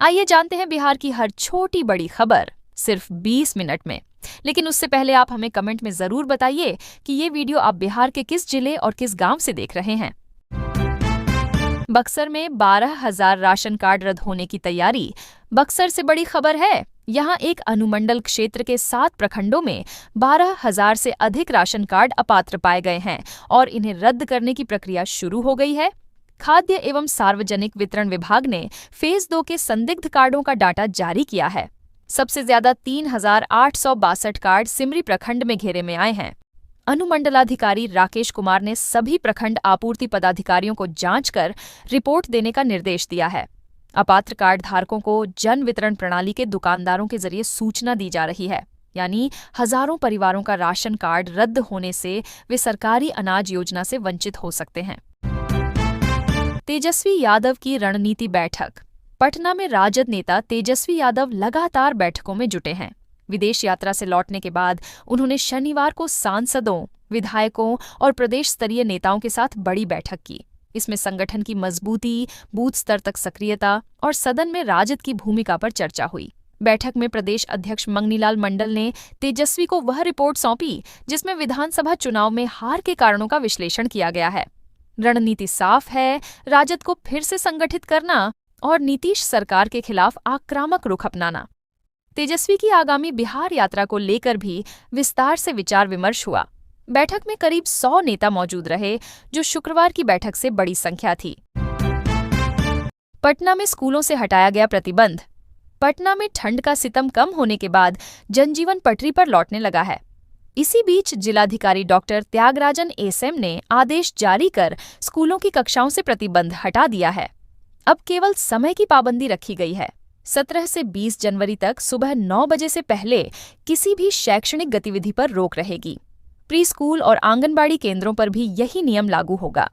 आइए जानते हैं बिहार की हर छोटी बड़ी खबर सिर्फ 20 मिनट में। लेकिन उससे पहले आप हमें कमेंट में जरूर बताइए कि ये वीडियो आप बिहार के किस जिले और किस गांव से देख रहे हैं। बक्सर में 12,000 राशन कार्ड रद्द होने की तैयारी। बक्सर से बड़ी खबर है। यहाँ एक अनुमंडल क्षेत्र के 7 प्रखंडों में 12,000 से अधिक राशन कार्ड अपात्र पाए गए हैं और इन्हें रद्द करने की प्रक्रिया शुरू हो गई है। खाद्य एवं सार्वजनिक वितरण विभाग ने फेज 2 के संदिग्ध कार्डों का डाटा जारी किया है। सबसे ज्यादा 3,862 कार्ड सिमरी प्रखंड में घेरे में आए हैं। अनुमंडलाधिकारी राकेश कुमार ने सभी प्रखंड आपूर्ति पदाधिकारियों को जांच कर रिपोर्ट देने का निर्देश दिया है। अपात्र कार्ड धारकों को जन वितरण प्रणाली के दुकानदारों के जरिए सूचना दी जा रही है, यानी हजारों परिवारों का राशन कार्ड रद्द होने से वे सरकारी अनाज योजना से वंचित हो सकते हैं। तेजस्वी यादव की रणनीति बैठक। पटना में राजद नेता तेजस्वी यादव लगातार बैठकों में जुटे हैं। विदेश यात्रा से लौटने के बाद उन्होंने शनिवार को सांसदों, विधायकों और प्रदेश स्तरीय नेताओं के साथ बड़ी बैठक की। इसमें संगठन की मजबूती, बूथ स्तर तक सक्रियता और सदन में राजद की भूमिका पर चर्चा हुई। बैठक में प्रदेश अध्यक्ष मंगनीलाल मंडल ने तेजस्वी को वह रिपोर्ट सौंपी जिसमें विधानसभा चुनाव में हार के कारणों का विश्लेषण किया गया है। रणनीति साफ है, राजद को फिर से संगठित करना और नीतीश सरकार के खिलाफ आक्रामक रुख अपनाना। तेजस्वी की आगामी बिहार यात्रा को लेकर भी विस्तार से विचार विमर्श हुआ। बैठक में करीब 100 नेता मौजूद रहे, जो शुक्रवार की बैठक से बड़ी संख्या थी। पटना में स्कूलों से हटाया गया प्रतिबंध। पटना में ठंड का सितम कम होने के बाद जनजीवन पटरी पर लौटने लगा है। इसी बीच जिलाधिकारी डॉक्टर त्यागराजन एसएम ने आदेश जारी कर स्कूलों की कक्षाओं से प्रतिबंध हटा दिया है। अब केवल समय की पाबंदी रखी गई है। 17 से 20 जनवरी तक सुबह 9 बजे से पहले किसी भी शैक्षणिक गतिविधि पर रोक रहेगी। प्री स्कूल और आंगनबाड़ी केंद्रों पर भी यही नियम लागू होगा।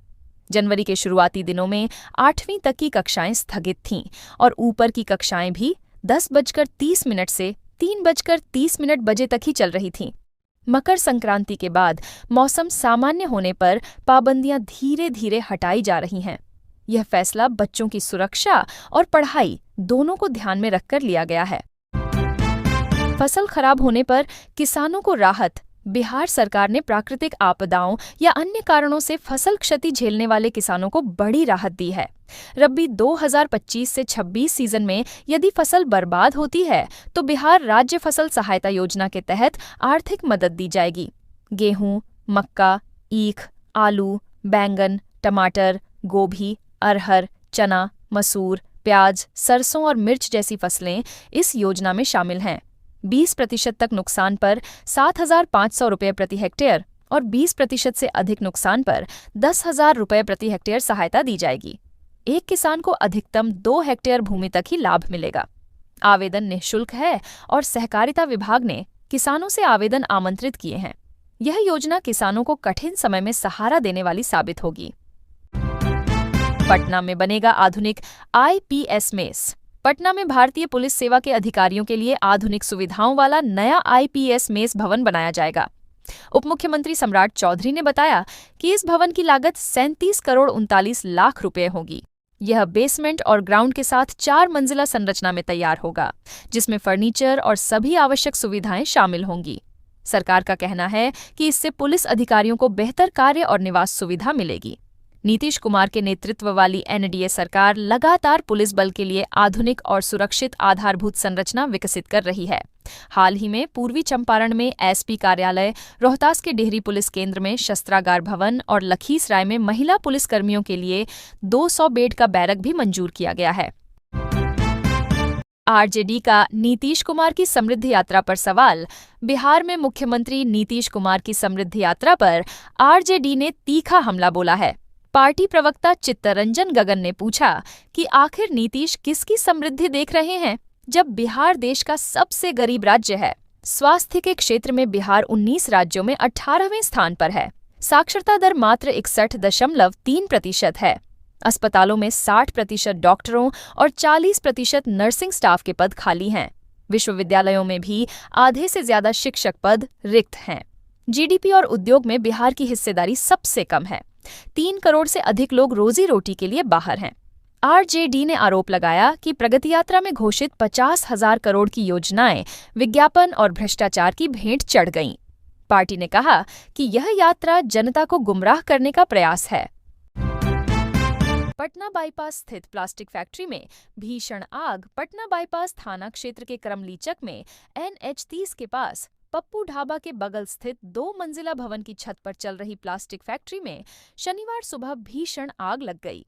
जनवरी के शुरुआती दिनों में 8वीं तक की कक्षाएं स्थगित थीं और ऊपर की कक्षाएं भी 10:30 से 3:30 बजे तक ही चल रही थीं। मकर संक्रांति के बाद मौसम सामान्य होने पर पाबंदियां धीरे धीरे हटाई जा रही हैं। यह फैसला बच्चों की सुरक्षा और पढ़ाई दोनों को ध्यान में रखकर लिया गया है। फसल खराब होने पर किसानों को राहत। बिहार सरकार ने प्राकृतिक आपदाओं या अन्य कारणों से फसल क्षति झेलने वाले किसानों को बड़ी राहत दी है। रबी 2025 से 26 सीजन में यदि फसल बर्बाद होती है तो बिहार राज्य फसल सहायता योजना के तहत आर्थिक मदद दी जाएगी। गेहूं, मक्का, ईख, आलू, बैंगन, टमाटर, गोभी, अरहर, चना, मसूर, प्याज, सरसों और मिर्च जैसी फसलें इस योजना में शामिल हैं। 20% तक नुकसान पर 7,500 रुपये प्रति हेक्टेयर और 20% से अधिक नुकसान पर 10,000 रुपये प्रति हेक्टेयर सहायता दी जाएगी। एक किसान को अधिकतम 2 हेक्टेयर भूमि तक ही लाभ मिलेगा। आवेदन निःशुल्क है और सहकारिता विभाग ने किसानों से आवेदन आमंत्रित किए हैं। यह योजना किसानों को कठिन समय में सहारा देने वाली साबित होगी। पटना में बनेगा आधुनिक आईपीएस मेस। पटना में भारतीय पुलिस सेवा के अधिकारियों के लिए आधुनिक सुविधाओं वाला नया आईपीएस मेस भवन बनाया जाएगा। उप मुख्यमंत्री सम्राट चौधरी ने बताया कि इस भवन की लागत 37 करोड़ 39 लाख रुपए होगी। यह बेसमेंट और ग्राउंड के साथ 4 मंजिला संरचना में तैयार होगा, जिसमें फर्नीचर और सभी आवश्यक सुविधाएं शामिल होंगी। सरकार का कहना है कि इससे पुलिस अधिकारियों को बेहतर कार्य और निवास सुविधा मिलेगी। नीतीश कुमार के नेतृत्व वाली एनडीए सरकार लगातार पुलिस बल के लिए आधुनिक और सुरक्षित आधारभूत संरचना विकसित कर रही है। हाल ही में पूर्वी चंपारण में एसपी कार्यालय, रोहतास के डेहरी पुलिस केंद्र में शस्त्रागार भवन और लखीसराय में महिला पुलिसकर्मियों के लिए 200 बेड का बैरक भी मंजूर किया गया है। आरजेडी का नीतीश कुमार की समृद्धि यात्रा पर सवाल। बिहार में मुख्यमंत्री नीतीश कुमार की समृद्धि यात्रा पर आरजेडी ने तीखा हमला बोला है। पार्टी प्रवक्ता चित्तरंजन गगन ने पूछा कि आखिर नीतीश किसकी समृद्धि देख रहे हैं, जब बिहार देश का सबसे गरीब राज्य है। स्वास्थ्य के क्षेत्र में बिहार 19 राज्यों में 18वें स्थान पर है। साक्षरता दर मात्र 61.3% है। अस्पतालों में 60% डॉक्टरों और 40% नर्सिंग स्टाफ के पद खाली हैं। विश्वविद्यालयों में भी आधे से ज्यादा शिक्षक पद रिक्त हैं। जीडीपी और उद्योग में बिहार की हिस्सेदारी सबसे कम है। 3 करोड़ से अधिक लोग रोजी रोटी के लिए बाहर हैं। आरजेडी ने आरोप लगाया कि प्रगति यात्रा में घोषित 50,000 करोड़ की योजनाएं विज्ञापन और भ्रष्टाचार की भेंट चढ़ गईं। पार्टी ने कहा कि यह यात्रा जनता को गुमराह करने का प्रयास है। पटना बाईपास स्थित प्लास्टिक फैक्ट्री में भीषण आग। पटना बाईपास थाना क्षेत्र के करमलीचक में NH30 के पास पप्पू ढाबा के बगल स्थित 2 मंजिला भवन की छत पर चल रही प्लास्टिक फैक्ट्री में शनिवार सुबह भीषण आग लग गई।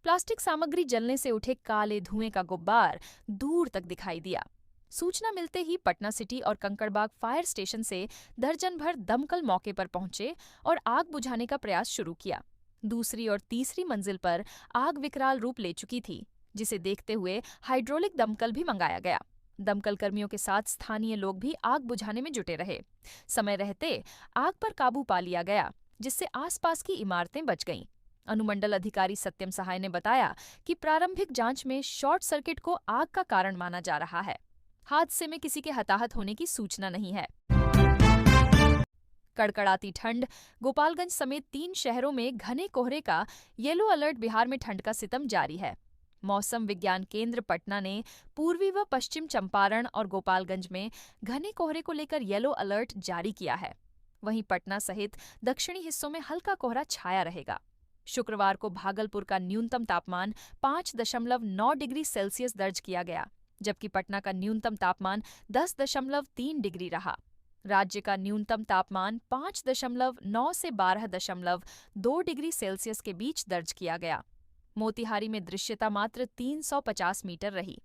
प्लास्टिक सामग्री जलने से उठे काले धुएं का गुब्बार दूर तक दिखाई दिया। सूचना मिलते ही पटना सिटी और कंकड़बाग फायर स्टेशन से दर्जन भर दमकल मौके पर पहुंचे और आग बुझाने का प्रयास शुरू किया। दूसरी और तीसरी मंजिल पर आग विकराल रूप ले चुकी थी, जिसे देखते हुए हाइड्रोलिक दमकल भी मंगाया गया। दमकल कर्मियों के साथ स्थानीय लोग भी आग बुझाने में जुटे रहे। समय रहते आग पर काबू पा लिया गया, जिससे आसपास की इमारतें बच गईं। अनुमंडल अधिकारी सत्यम सहाय ने बताया कि प्रारंभिक जांच में शॉर्ट सर्किट को आग का कारण माना जा रहा है। हादसे में किसी के हताहत होने की सूचना नहीं है। कड़कड़ाती ठंड। गोपालगंज समेत 3 शहरों में घने कोहरे का येलो अलर्ट। बिहार में ठंड का सितम जारी है। मौसम विज्ञान केंद्र पटना ने पूर्वी व पश्चिम चंपारण और गोपालगंज में घने कोहरे को लेकर येलो अलर्ट जारी किया है। वहीं पटना सहित दक्षिणी हिस्सों में हल्का कोहरा छाया रहेगा। शुक्रवार को भागलपुर का न्यूनतम तापमान 5.9 डिग्री सेल्सियस दर्ज किया गया, जबकि पटना का न्यूनतम तापमान 10.3 डिग्री रहा। राज्य का न्यूनतम तापमान 5.9 से 12.2 डिग्री सेल्सियस के बीच दर्ज किया गया। मोतिहारी में दृश्यता मात्र 350 मीटर रही।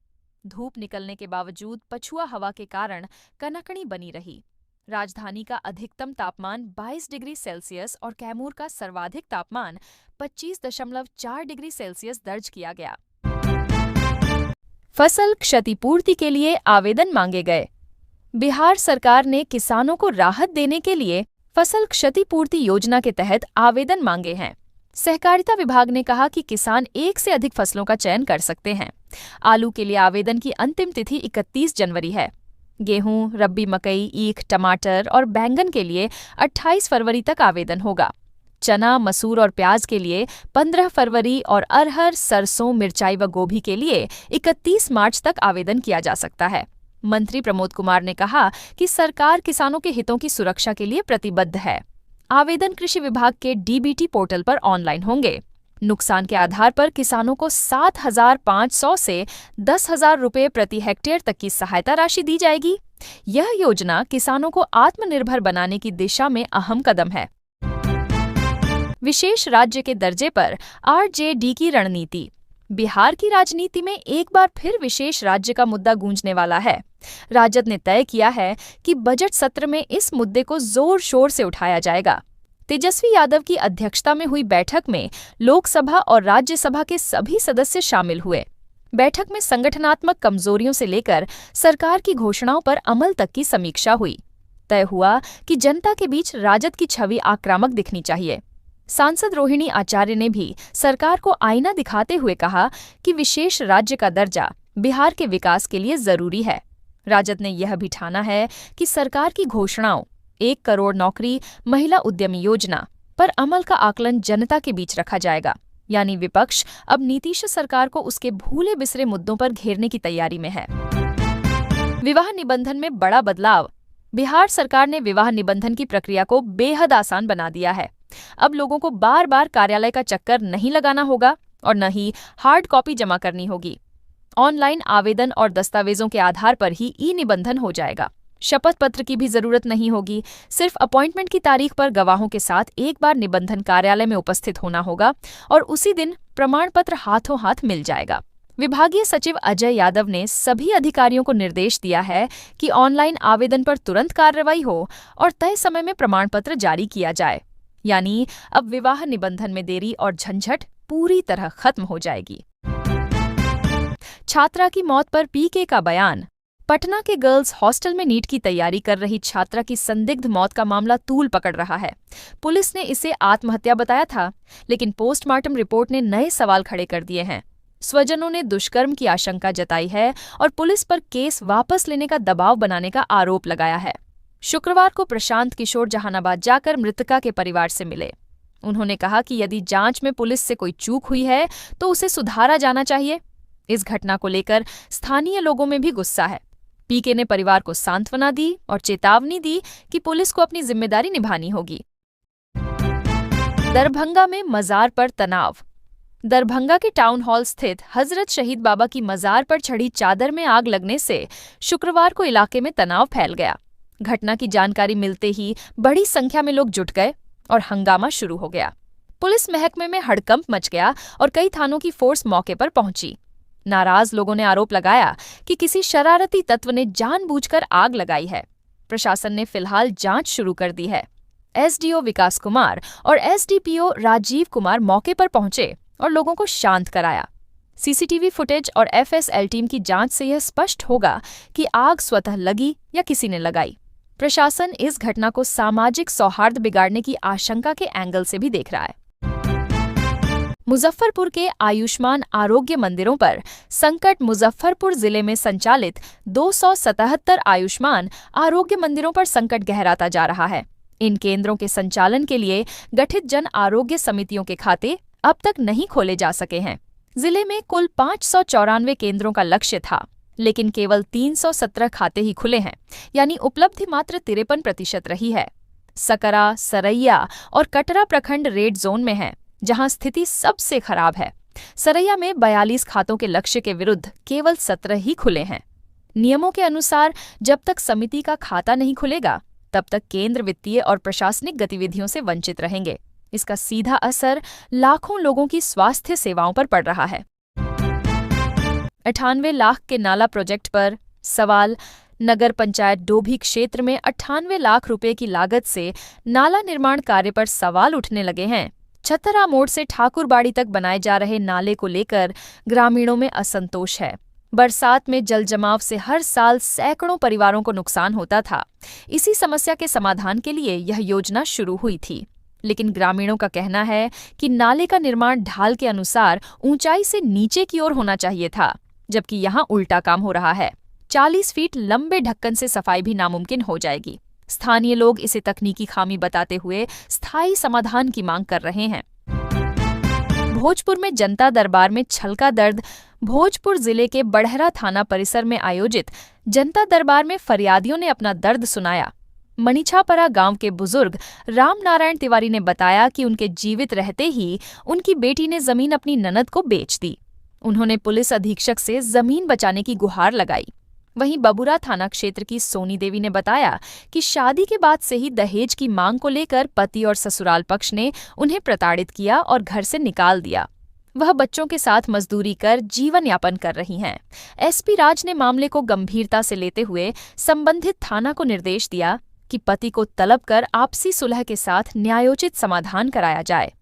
धूप निकलने के बावजूद पछुआ हवा के कारण कनकनी बनी रही। राजधानी का अधिकतम तापमान 22 डिग्री सेल्सियस और कैमूर का सर्वाधिक तापमान 25.4 डिग्री सेल्सियस दर्ज किया गया। फसल क्षतिपूर्ति के लिए आवेदन मांगे गए। बिहार सरकार ने किसानों को राहत देने के लिए फसल क्षतिपूर्ति योजना के तहत आवेदन मांगे हैं। सहकारिता विभाग ने कहा कि किसान एक से अधिक फसलों का चयन कर सकते हैं। आलू के लिए आवेदन की अंतिम तिथि 31 जनवरी है। गेहूं, रब्बी मकई, ईख, टमाटर और बैंगन के लिए 28 फरवरी तक आवेदन होगा। चना, मसूर और प्याज के लिए 15 फरवरी और अरहर, सरसों, मिर्चाई व गोभी के लिए 31 मार्च तक आवेदन किया जा सकता है। मंत्री प्रमोद कुमार ने कहा कि सरकार किसानों के हितों की सुरक्षा के लिए प्रतिबद्ध है। आवेदन कृषि विभाग के DBT पोर्टल पर ऑनलाइन होंगे। नुकसान के आधार पर किसानों को 7,500 से 10,000 रुपये प्रति हेक्टेयर तक की सहायता राशि दी जाएगी। यह योजना किसानों को आत्मनिर्भर बनाने की दिशा में अहम कदम है। विशेष राज्य के दर्जे पर RJD की रणनीति। बिहार की राजनीति में एक बार फिर विशेष राज्य का मुद्दा गूंजने वाला है। राजद ने तय किया है कि बजट सत्र में इस मुद्दे को जोर शोर से उठाया जाएगा। तेजस्वी यादव की अध्यक्षता में हुई बैठक में लोकसभा और राज्यसभा के सभी सदस्य शामिल हुए। बैठक में संगठनात्मक कमजोरियों से लेकर सरकार की घोषणाओं पर अमल तक की समीक्षा हुई। तय हुआ कि जनता के बीच राजद की छवि आक्रामक दिखनी चाहिए। सांसद रोहिणी आचार्य ने भी सरकार को आईना दिखाते हुए कहा कि विशेष राज्य का दर्जा बिहार के विकास के लिए जरूरी है। राजद ने यह भी ठाना है कि सरकार की घोषणाओं 1 करोड़ नौकरी, महिला उद्यमी योजना पर अमल का आकलन जनता के बीच रखा जाएगा। यानी विपक्ष अब नीतीश सरकार को उसके भूले बिसरे मुद्दों पर घेरने की तैयारी में है। विवाह निबंधन में बड़ा बदलाव। बिहार सरकार ने विवाह निबंधन की प्रक्रिया को बेहद आसान बना दिया है। अब लोगों को बार बार कार्यालय का चक्कर नहीं लगाना होगा और न ही हार्ड कॉपी जमा करनी होगी। ऑनलाइन आवेदन और दस्तावेजों के आधार पर ही निबंधन हो जाएगा। शपथ पत्र की भी जरूरत नहीं होगी। सिर्फ अपॉइंटमेंट की तारीख पर गवाहों के साथ एक बार निबंधन कार्यालय में उपस्थित होना होगा और उसी दिन प्रमाण पत्र हाथों हाथ मिल जाएगा। विभागीय सचिव अजय यादव ने सभी अधिकारियों को निर्देश दिया है कि ऑनलाइन आवेदन पर तुरंत कार्रवाई हो और तय समय में प्रमाण पत्र जारी किया जाए। यानी अब विवाह निबंधन में देरी और झंझट पूरी तरह खत्म हो जाएगी। छात्रा की मौत पर PK का बयान। पटना के गर्ल्स हॉस्टल में नीट की तैयारी कर रही छात्रा की संदिग्ध मौत का मामला तूल पकड़ रहा है। पुलिस ने इसे आत्महत्या बताया था, लेकिन पोस्टमार्टम रिपोर्ट ने नए सवाल खड़े कर दिए हैं। स्वजनों ने दुष्कर्म की आशंका जताई है और पुलिस पर केस वापस लेने का दबाव बनाने का आरोप लगाया है। शुक्रवार को प्रशांत किशोर जहानाबाद जाकर मृतका के परिवार से मिले। उन्होंने कहा कि यदि जांच में पुलिस से कोई चूक हुई है तो उसे सुधारा जाना चाहिए। इस घटना को लेकर स्थानीय लोगों में भी गुस्सा है। पीके ने परिवार को सांत्वना दी और चेतावनी दी कि पुलिस को अपनी जिम्मेदारी निभानी होगी। दरभंगा में मजार पर तनाव। दरभंगा के टाउन हॉल स्थित हजरत शहीद बाबा की मजार पर चढ़ी चादर में आग लगने से शुक्रवार को इलाके में तनाव फैल गया। घटना की जानकारी मिलते ही बड़ी संख्या में लोग जुट गए और हंगामा शुरू हो गया। पुलिस महकमे में हड़कंप मच गया और कई थानों की फोर्स मौके पर पहुंची। नाराज लोगों ने आरोप लगाया कि किसी शरारती तत्व ने जानबूझकर आग लगाई है। प्रशासन ने फिलहाल जांच शुरू कर दी है। एसडीओ विकास कुमार और एसडीपीओ राजीव कुमार मौके पर पहुंचे और लोगों को शांत कराया। सीसीटीवी फुटेज और एफएसएल टीम की जांच से यह स्पष्ट होगा कि आग स्वतः लगी या किसी ने लगाई। प्रशासन इस घटना को सामाजिक सौहार्द बिगाड़ने की आशंका के एंगल से भी देख रहा है। मुजफ्फरपुर के आयुष्मान आरोग्य मंदिरों पर संकट। मुजफ्फरपुर जिले में संचालित 277 आयुष्मान आरोग्य मंदिरों पर संकट गहराता जा रहा है। इन केंद्रों के संचालन के लिए गठित जन आरोग्य समितियों के खाते अब तक नहीं खोले जा सके हैं। जिले में कुल 594 केंद्रों का लक्ष्य था, लेकिन केवल 317 खाते ही खुले हैं, यानी उपलब्धि मात्र 53% रही है। सकरा, सरैया और कटरा प्रखंड रेड जोन में हैं, जहां स्थिति सबसे खराब है। सरैया में 42 खातों के लक्ष्य के विरुद्ध केवल 17 ही खुले हैं। नियमों के अनुसार जब तक समिति का खाता नहीं खुलेगा, तब तक केंद्र वित्तीय और प्रशासनिक गतिविधियों से वंचित रहेंगे। इसका सीधा असर लाखों लोगों की स्वास्थ्य सेवाओं पर पड़ रहा है। 98 लाख के नाला प्रोजेक्ट पर सवाल। नगर पंचायत डोभी क्षेत्र में 98 लाख रुपए की लागत से नाला निर्माण कार्य पर सवाल उठने लगे हैं। छतरा मोड़ से ठाकुरबाड़ी तक बनाए जा रहे नाले को लेकर ग्रामीणों में असंतोष है। बरसात में जल जमाव से हर साल सैकड़ों परिवारों को नुकसान होता था। इसी समस्या के समाधान के लिए यह योजना शुरू हुई थी, लेकिन ग्रामीणों का कहना है कि नाले का निर्माण ढाल के अनुसार ऊंचाई से नीचे की ओर होना चाहिए था, जबकि यहाँ उल्टा काम हो रहा है। 40 फीट लंबे ढक्कन से सफाई भी नामुमकिन हो जाएगी। स्थानीय लोग इसे तकनीकी खामी बताते हुए स्थायी समाधान की मांग कर रहे हैं। भोजपुर में जनता दरबार में छलका दर्द। भोजपुर जिले के बड़हरा थाना परिसर में आयोजित जनता दरबार में फरियादियों ने अपना दर्द सुनाया। मणिछापरा गांव के बुजुर्ग राम नारायण तिवारी ने बताया कि उनके जीवित रहते ही उनकी बेटी ने जमीन अपनी ननद को बेच दी। उन्होंने पुलिस अधीक्षक से जमीन बचाने की गुहार लगाई। वहीं बबुरा थाना क्षेत्र की सोनी देवी ने बताया कि शादी के बाद से ही दहेज की मांग को लेकर पति और ससुराल पक्ष ने उन्हें प्रताड़ित किया और घर से निकाल दिया। वह बच्चों के साथ मजदूरी कर जीवन यापन कर रही हैं। एसपी राज ने मामले को गंभीरता से लेते हुए संबंधित थाना को निर्देश दिया कि पति को तलब कर आपसी सुलह के साथ न्यायोचित समाधान कराया जाए।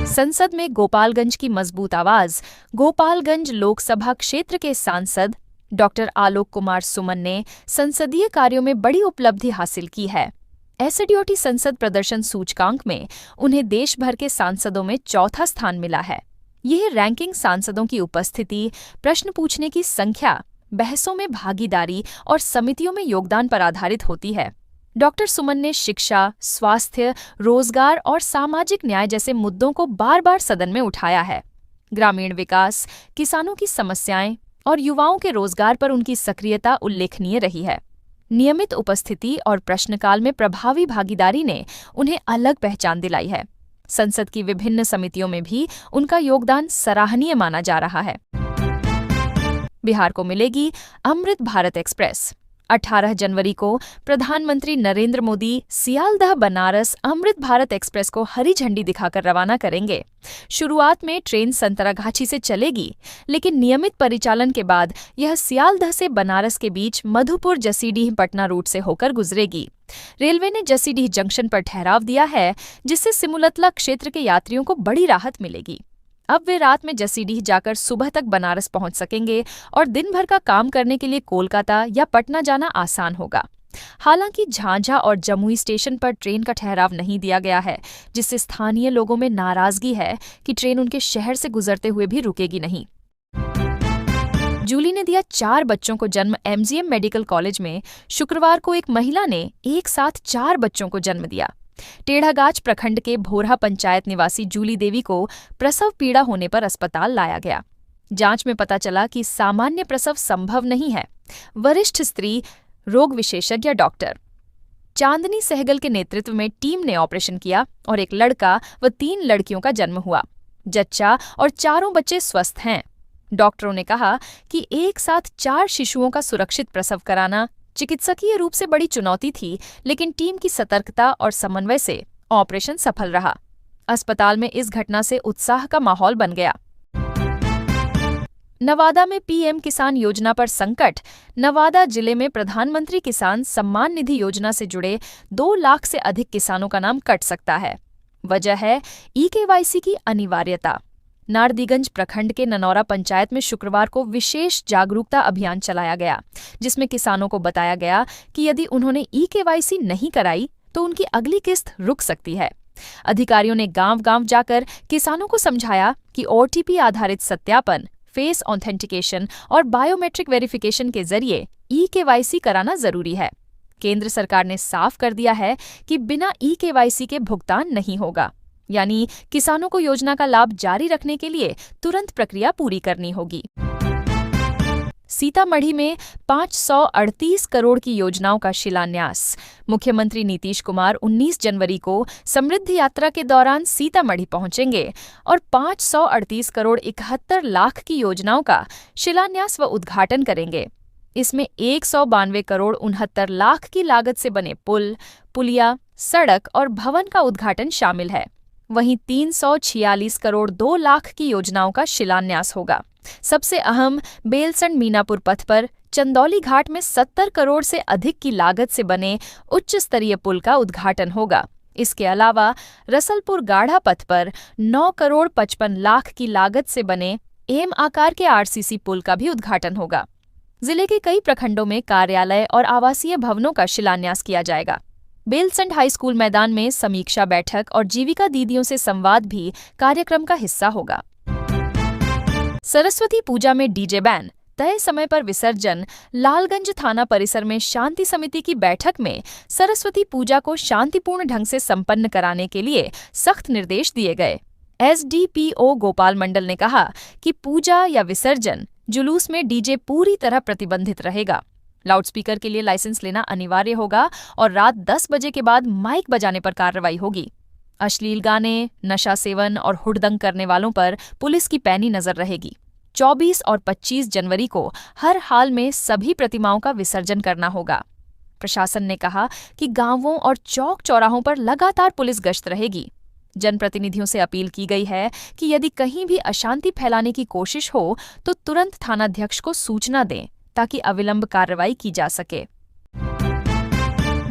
संसद में गोपालगंज की मजबूत आवाज। गोपालगंज लोकसभा क्षेत्र के सांसद डॉक्टर आलोक कुमार सुमन ने संसदीय कार्यों में बड़ी उपलब्धि हासिल की है। एसडीओटी संसद प्रदर्शन सूचकांक में उन्हें देश भर के सांसदों में चौथा स्थान मिला है। यह रैंकिंग सांसदों की उपस्थिति, प्रश्न पूछने की संख्या, बहसों में भागीदारी और समितियों में योगदान पर आधारित होती है। डॉक्टर सुमन ने शिक्षा, स्वास्थ्य, रोजगार और सामाजिक न्याय जैसे मुद्दों को बार बार सदन में उठाया है। ग्रामीण विकास, किसानों की समस्याएं और युवाओं के रोजगार पर उनकी सक्रियता उल्लेखनीय रही है। नियमित उपस्थिति और प्रश्नकाल में प्रभावी भागीदारी ने उन्हें अलग पहचान दिलाई है। संसद की विभिन्न समितियों में भी उनका योगदान सराहनीय माना जा रहा है। बिहार को मिलेगी अमृत भारत एक्सप्रेस। 18 जनवरी को प्रधानमंत्री नरेंद्र मोदी सियालदह बनारस अमृत भारत एक्सप्रेस को हरी झंडी दिखाकर रवाना करेंगे। शुरुआत में ट्रेन संतरागाछी से चलेगी, लेकिन नियमित परिचालन के बाद यह सियालदह से बनारस के बीच मधुपुर जसीडीह पटना रूट से होकर गुजरेगी। रेलवे ने जसीडीह जंक्शन पर ठहराव दिया है, जिससे सिमुलतला क्षेत्र के यात्रियों को बड़ी राहत मिलेगी। अब वे रात में जसीडीह जाकर सुबह तक बनारस पहुंच सकेंगे और दिन भर का काम करने के लिए कोलकाता या पटना जाना आसान होगा। हालांकि झांझा और जमुई स्टेशन पर ट्रेन का ठहराव नहीं दिया गया है, जिससे स्थानीय लोगों में नाराजगी है कि ट्रेन उनके शहर से गुजरते हुए भी रुकेगी नहीं। जूली ने दिया 4 बच्चों को जन्म। एमजीएम मेडिकल कॉलेज में शुक्रवार को एक महिला ने एक साथ 4 बच्चों को जन्म दिया। टेढ़ागाछ प्रखंड के भोरहा पंचायत निवासी जूली देवी को प्रसव पीड़ा होने पर अस्पताल लाया गया। जांच में पता चला कि सामान्य प्रसव संभव नहीं है। वरिष्ठ स्त्री रोग विशेषज्ञ डॉक्टर चांदनी सहगल के नेतृत्व में टीम ने ऑपरेशन किया और एक लड़का व 3 लड़कियों का जन्म हुआ। जच्चा और चारों बच्चे स्वस्थ हैं। डॉक्टरों ने कहा कि एक साथ 4 शिशुओं का सुरक्षित प्रसव कराना चिकित्सकीय रूप से बड़ी चुनौती थी, लेकिन टीम की सतर्कता और समन्वय से ऑपरेशन सफल रहा। अस्पताल में इस घटना से उत्साह का माहौल बन गया। नवादा में पीएम किसान योजना पर संकट। नवादा जिले में प्रधानमंत्री किसान सम्मान निधि योजना से जुड़े 2 लाख से अधिक किसानों का नाम कट सकता है। वजह है ई-केवाईसी की अनिवार्यता। नारदीगंज प्रखंड के ननौरा पंचायत में शुक्रवार को विशेष जागरूकता अभियान चलाया गया, जिसमें किसानों को बताया गया कि यदि उन्होंने ई-केवाईसी नहीं कराई तो उनकी अगली किस्त रुक सकती है। अधिकारियों ने गांव-गांव जाकर किसानों को समझाया कि ओटीपी आधारित सत्यापन, फेस ऑथेंटिकेशन और बायोमेट्रिक वेरिफिकेशन के जरिए ई-केवाईसी कराना जरूरी है। केंद्र सरकार ने साफ कर दिया है कि बिना ई-केवाईसी के भुगतान नहीं होगा, यानी किसानों को योजना का लाभ जारी रखने के लिए तुरंत प्रक्रिया पूरी करनी होगी। सीतामढ़ी में 538 करोड़ की योजनाओं का शिलान्यास। मुख्यमंत्री नीतीश कुमार 19 जनवरी को समृद्धि यात्रा के दौरान सीतामढ़ी पहुंचेंगे और 538 करोड़ 71 लाख की योजनाओं का शिलान्यास व उद्घाटन करेंगे। इसमें 192 करोड़ 69 लाख की लागत से बने पुल, पुलिया, सड़क और भवन का उद्घाटन शामिल है। वहीं 346 करोड़ 2 लाख की योजनाओं का शिलान्यास होगा। सबसे अहम बेलसंड मीनापुर पथ पर चंदौली घाट में 70 करोड़ से अधिक की लागत से बने उच्च स्तरीय पुल का उद्घाटन होगा। इसके अलावा रसलपुर गाढ़ा पथ पर 9 करोड़ 55 लाख की लागत से बने एम आकार के आरसीसी पुल का भी उद्घाटन होगा। जिले के कई प्रखंडों में कार्यालय और आवासीय भवनों का शिलान्यास किया जाएगा। बेलसंड हाई स्कूल मैदान में समीक्षा बैठक और जीविका दीदियों से संवाद भी कार्यक्रम का हिस्सा होगा। सरस्वती पूजा में डीजे बैन, तय समय पर विसर्जन। लालगंज थाना परिसर में शांति समिति की बैठक में सरस्वती पूजा को शांतिपूर्ण ढंग से संपन्न कराने के लिए सख्त निर्देश दिए गए। एसडीपीओ गोपाल मंडल ने कहा कि पूजा या विसर्जन जुलूस में डीजे पूरी तरह प्रतिबंधित रहेगा। लाउडस्पीकर के लिए लाइसेंस लेना अनिवार्य होगा और रात 10 बजे के बाद माइक बजाने पर कार्रवाई होगी। अश्लील गाने, नशा सेवन और हुड़दंग करने वालों पर पुलिस की पैनी नजर रहेगी। 24 और 25 जनवरी को हर हाल में सभी प्रतिमाओं का विसर्जन करना होगा। प्रशासन ने कहा कि गांवों और चौक चौराहों पर लगातार पुलिस गश्त रहेगी। जनप्रतिनिधियों से अपील की गई है कि यदि कहीं भी अशांति फैलाने की कोशिश हो तो तुरंत थानाध्यक्ष को सूचना दें ताकि अविलंब कार्रवाई की जा सके।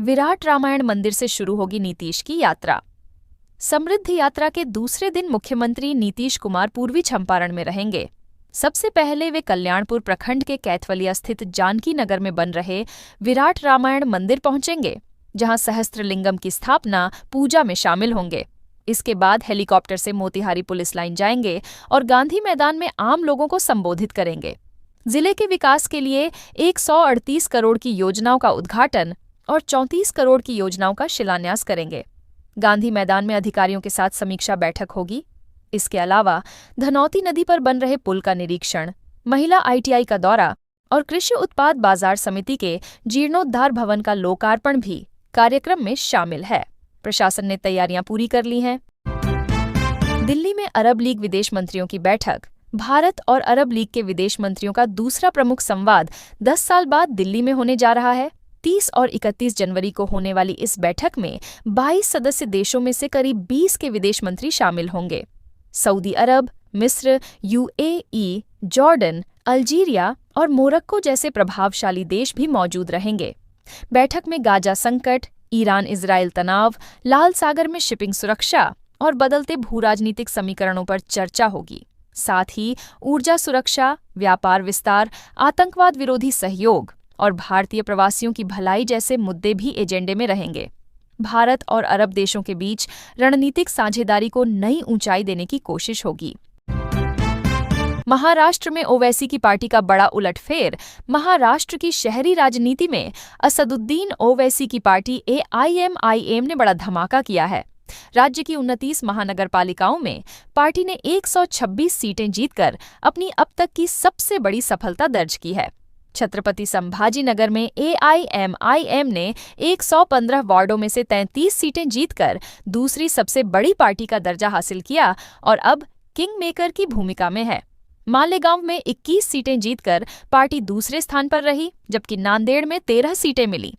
विराट रामायण मंदिर से शुरू होगी नीतीश की यात्रा। समृद्धि यात्रा के दूसरे दिन मुख्यमंत्री नीतीश कुमार पूर्वी चंपारण में रहेंगे। सबसे पहले वे कल्याणपुर प्रखंड के कैथवलिया स्थित जानकी नगर में बन रहे विराट रामायण मंदिर पहुंचेंगे, जहां सहस्त्रलिंगम की स्थापना पूजा में शामिल होंगे। इसके बाद हेलीकॉप्टर से मोतिहारी पुलिस लाइन जाएंगे और गांधी मैदान में आम लोगों को संबोधित करेंगे। जिले के विकास के लिए 138 करोड़ की योजनाओं का उद्घाटन और 34 करोड़ की योजनाओं का शिलान्यास करेंगे। गांधी मैदान में अधिकारियों के साथ समीक्षा बैठक होगी। इसके अलावा धनौती नदी पर बन रहे पुल का निरीक्षण, महिला आईटीआई का दौरा और कृषि उत्पाद बाजार समिति के जीर्णोद्धार भवन का लोकार्पण भी कार्यक्रम में शामिल है। प्रशासन ने तैयारियां पूरी कर ली हैं। दिल्ली में अरब लीग विदेश मंत्रियों की बैठक। भारत और अरब लीग के विदेश मंत्रियों का दूसरा प्रमुख संवाद 10 साल बाद दिल्ली में होने जा रहा है। 30 और 31 जनवरी को होने वाली इस बैठक में 22 सदस्य देशों में से करीब 20 के विदेश मंत्री शामिल होंगे। सऊदी अरब, मिस्र, यूएई, जॉर्डन, अल्जीरिया और मोरक्को जैसे प्रभावशाली देश भी मौजूद रहेंगे। बैठक में गाजा संकट, ईरान इजराइल तनाव, लाल सागर में शिपिंग सुरक्षा और बदलते भूराजनीतिक समीकरणों पर चर्चा होगी। साथ ही ऊर्जा सुरक्षा, व्यापार विस्तार, आतंकवाद विरोधी सहयोग और भारतीय प्रवासियों की भलाई जैसे मुद्दे भी एजेंडे में रहेंगे। भारत और अरब देशों के बीच रणनीतिक साझेदारी को नई ऊंचाई देने की कोशिश होगी। महाराष्ट्र में ओवैसी की पार्टी का बड़ा उलटफेर। महाराष्ट्र की शहरी राजनीति में असदुद्दीन ओवैसी की पार्टी AIMIM ने बड़ा धमाका किया है। राज्य की 29 महानगरपालिकाओं में पार्टी ने 126 सीटें जीतकर अपनी अब तक की सबसे बड़ी सफलता दर्ज की है। छत्रपति संभाजी नगर में AIMIM ने 115 वार्डों में से 33 सीटें जीतकर दूसरी सबसे बड़ी पार्टी का दर्जा हासिल किया और अब किंग मेकर की भूमिका में है। मालेगांव में 21 सीटें जीतकर पार्टी दूसरे स्थान पर रही, जबकि नांदेड़ में 13 सीटें मिली।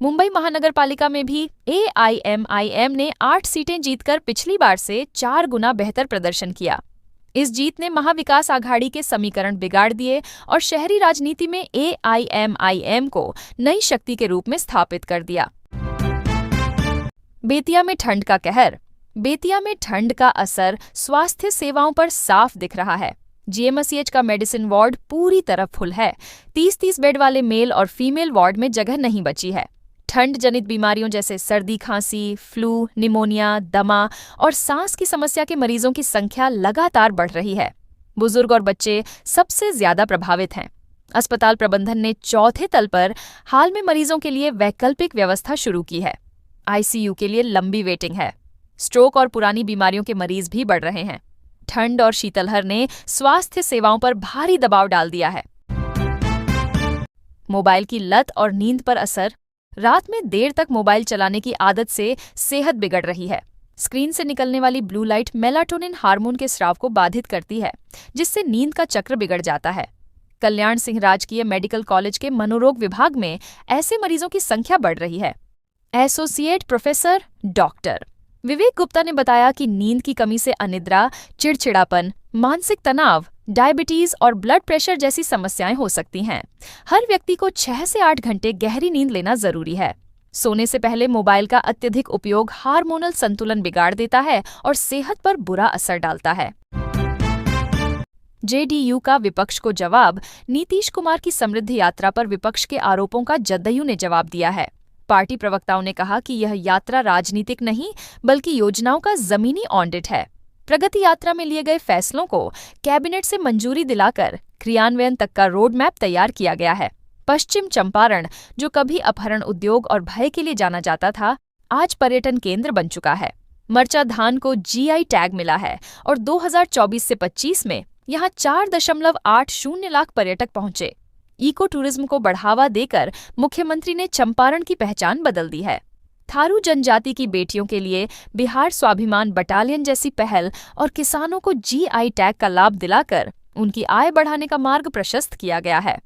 मुंबई महानगरपालिका में भी AIMIM ने 8 सीटें जीतकर पिछली बार से 4 गुना बेहतर प्रदर्शन किया। इस जीत ने महाविकास आघाड़ी के समीकरण बिगाड़ दिए और शहरी राजनीति में AIMIM को नई शक्ति के रूप में स्थापित कर दिया। बेतिया में ठंड का कहर। बेतिया में ठंड का असर स्वास्थ्य सेवाओं पर साफ दिख रहा है। GMCH का मेडिसिन वार्ड पूरी तरह फुल है। 30-30 बेड वाले मेल और फीमेल वार्ड में जगह नहीं बची है। ठंड जनित बीमारियों जैसे सर्दी, खांसी, फ्लू, निमोनिया, दमा और सांस की समस्या के मरीजों की संख्या लगातार बढ़ रही है। बुजुर्ग और बच्चे सबसे ज्यादा प्रभावित हैं। अस्पताल प्रबंधन ने चौथे तल पर हाल में मरीजों के लिए वैकल्पिक व्यवस्था शुरू की है। ICU के लिए लंबी वेटिंग है। स्ट्रोक और पुरानी बीमारियों के मरीज भी बढ़ रहे हैं। ठंड और शीतलहर ने स्वास्थ्य सेवाओं पर भारी दबाव डाल दिया है। मोबाइल की लत और नींद पर असर। रात में देर तक मोबाइल चलाने की आदत से सेहत बिगड़ रही है। स्क्रीन से निकलने वाली ब्लू लाइट मेलाटोनिन हार्मोन के स्राव को बाधित करती है, जिससे नींद का चक्र बिगड़ जाता है। कल्याण सिंह राजकीय मेडिकल कॉलेज के मनोरोग विभाग में ऐसे मरीजों की संख्या बढ़ रही है। एसोसिएट प्रोफेसर डॉक्टर विवेक गुप्ता ने बताया कि नींद की कमी से अनिद्रा, चिड़चिड़ापन, मानसिक तनाव, डायबिटीज और ब्लड प्रेशर जैसी समस्याएं हो सकती हैं। हर व्यक्ति को 6 से 8 घंटे गहरी नींद लेना जरूरी है। सोने से पहले मोबाइल का अत्यधिक उपयोग हार्मोनल संतुलन बिगाड़ देता है और सेहत पर बुरा असर डालता है। JDU का विपक्ष को जवाब। नीतीश कुमार की समृद्धि यात्रा पर विपक्ष के आरोपों का जदयू ने जवाब दिया है। पार्टी प्रवक्ताओं ने कहा कि यह यात्रा राजनीतिक नहीं बल्कि योजनाओं का जमीनी ऑडिट है। प्रगति यात्रा में लिए गए फैसलों को कैबिनेट से मंजूरी दिलाकर क्रियान्वयन तक का रोड मैप तैयार किया गया है। पश्चिम चंपारण, जो कभी अपहरण उद्योग और भय के लिए जाना जाता था, आज पर्यटन केंद्र बन चुका है। मरचा धान को GI टैग मिला है और 2024 से 25 में यहाँ 4.80 लाख पर्यटक पहुंचे। इको टूरिज्म को बढ़ावा देकर मुख्यमंत्री ने चंपारण की पहचान बदल दी है। थारू जनजाति की बेटियों के लिए बिहार स्वाभिमान बटालियन जैसी पहल और किसानों को GI टैग का लाभ दिलाकर उनकी आय बढ़ाने का मार्ग प्रशस्त किया गया है।